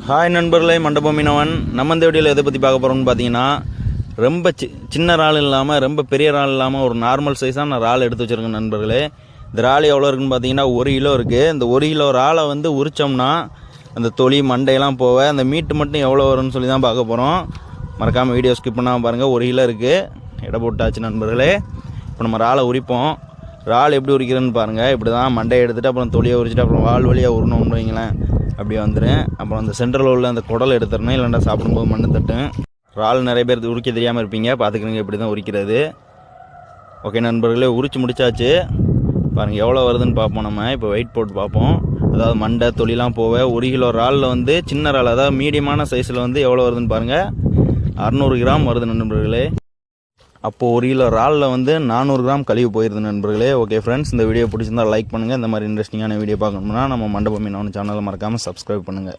Hi நண்பர்களே, மண்டபம் மீனவன். நம்ம இந்த வீடியோவில் எதை பற்றி பார்க்க போகிறோம்னு பார்த்தீங்கன்னா, ரொம்ப சின்ன இறால் இல்லாமல் ரொம்ப பெரிய இறால் இல்லாமல் ஒரு நார்மல் சைஸாக நான் இறால் எடுத்து வச்சுருக்கேன் நண்பர்களே. இந்த இறால் எவ்வளோ இருக்குன்னு பார்த்தீங்கன்னா 1 கிலோ இருக்குது. இந்த 1 கிலோ இறாலை வந்து உரித்தோம்னா அந்த தொலி மண்டையெல்லாம் போக அந்த மீட்டு மட்டும் எவ்வளோ வரும்னு சொல்லி தான் பார்க்க போகிறோம். மறக்காமல் வீடியோ ஸ்கிப் பண்ணாமல் பாருங்கள். 1 கிலோ இருக்குது, எடை போட்டாச்சு நண்பர்களே. இப்போ நம்ம இறாலை உரிப்போம். இறால் எப்படி உரிக்கிறேன்னு பாருங்கள். இப்படி தான் மண்டையை எடுத்துகிட்டு அப்புறம் தொலியை உரிச்சிட்டு அப்புறம் வால் வழியாக உருணும்னு வைங்களேன், அப்படியே வந்துடும். அப்புறம் அந்த சென்டரில் உள்ள அந்த குடலை எடுத்துடணும், இல்லைன்னா சாப்பிடும்போது மண்ணு தட்டும். இறால் நிறைய பேர் உரிக்க தெரியாமல் இருப்பீங்க, பார்த்துக்கிறீங்க இப்படி தான் உரிக்கிறது. ஓகே நண்பர்களே, உரிச்சு முடிச்சாச்சு. பாருங்கள் எவ்வளோ வருதுன்னு பார்ப்போம். நம்ம இப்போ வெயிட் போட்டு பார்ப்போம். அதாவது மண்டை தொலிலாம் போக 1 கிலோ இறாலில் வந்து சின்ன இறால், அதாவது மீடியமான சைஸில் வந்து எவ்வளோ வருதுன்னு பாருங்கள். 600 கிராம் வருது நண்பர்களே. அப்போது 1 கிலோ இறாலில் வந்து 400 கிராம் கழிவு போயிருது நண்பர்களே. ஓகே ஃப்ரெண்ட்ஸ், இந்த வீடியோ பிடிச்சிருந்தால் லைக் பண்ணுங்கள். இந்த மாதிரி இன்ட்ரெஸ்டிங்கான வீடியோ பார்க்கணும்னா நம்ம மண்டபம் மீனவன் சேனலை மறக்காமல் சப்ஸ்கிரைப் பண்ணுங்கள்.